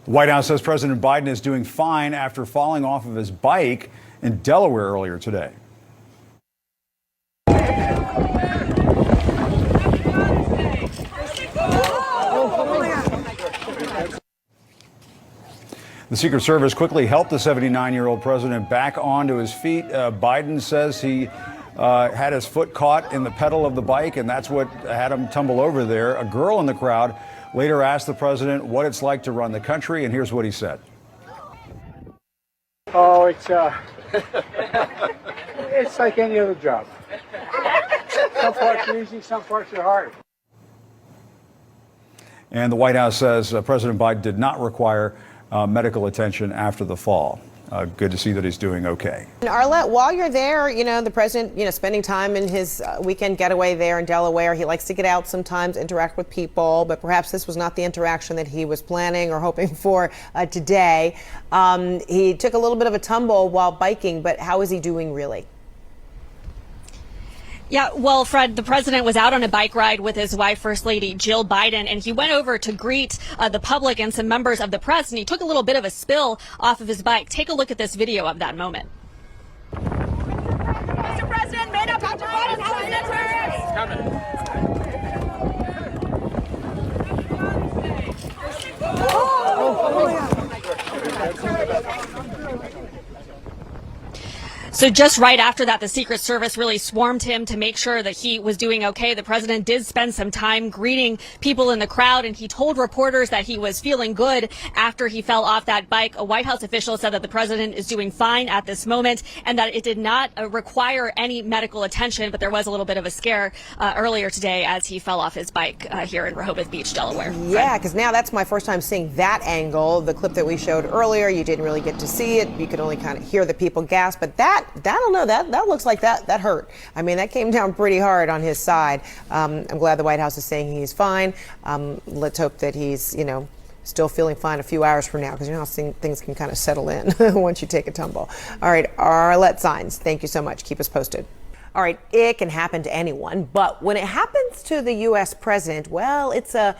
The White House says President Biden is doing fine after falling off of his bike in Delaware earlier today. The Secret Service quickly helped the 79-year-old president back onto his feet. Biden says he had his foot caught in the pedal of the bike, and that's what had him tumble over there. A girl in the crowd later asked the president what it's like to run the country, and here's what he said. Oh, it's like any other job. Some parts are easy, some parts are hard. And the White House says President Biden did not require medical attention after the fall. Good to see that he's doing okay. And Arlette, while you're there, the president, spending time in his weekend getaway there in Delaware. He likes to get out sometimes, interact with people, but perhaps this was not the interaction that he was planning or hoping for today. He took a little bit of a tumble while biking, but how is he doing really? Yeah, well, Fred, the president was out on a bike ride with his wife, First Lady Jill Biden, and he went over to greet the public and some members of the press, and he took a little bit of a spill off of his bike. Take a look at this video of that moment. Mr. President, made up Dr. Biden, how is it? Coming. So just right after that, the Secret Service really swarmed him to make sure that he was doing okay. The president did spend some time greeting people in the crowd, and he told reporters that he was feeling good after he fell off that bike. A White House official said that the president is doing fine at this moment and that it did not require any medical attention, but there was a little bit of a scare earlier today as he fell off his bike here in Rehoboth Beach, Delaware. Yeah, because now that's my first time seeing that angle. The clip that we showed earlier, you didn't really get to see it. You could only kind of hear the people gasp, but I don't know, that looks like that hurt. I mean, that came down pretty hard on his side. I'm glad the White House is saying he's fine. Let's hope that he's, still feeling fine a few hours from now, because how things can kind of settle in once you take a tumble. All right, Arlette Saenz, thank you so much. Keep us posted. All right, it can happen to anyone, but when it happens to the U.S. president, well, it's a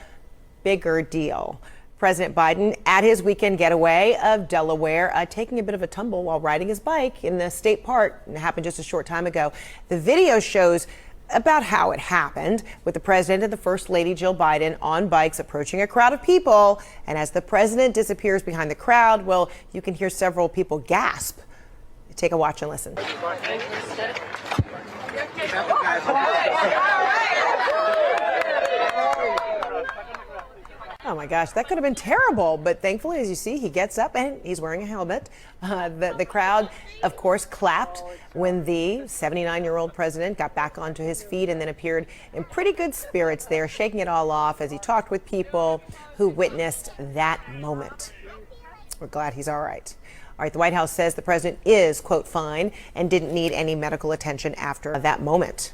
bigger deal. President Biden at his weekend getaway of Delaware, taking a bit of a tumble while riding his bike in the state park. It happened just a short time ago. The video shows about how it happened, with the president and the First Lady Jill Biden on bikes approaching a crowd of people. And as the president disappears behind the crowd, well, you can hear several people gasp. Take a watch and listen. Oh my gosh, that could have been terrible. But thankfully, as you see, he gets up and he's wearing a helmet. The crowd, of course, clapped when the 79-year-old president got back onto his feet and then appeared in pretty good spirits there, shaking it all off as he talked with people who witnessed that moment. We're glad he's all right. All right, the White House says the president is, quote, fine and didn't need any medical attention after that moment.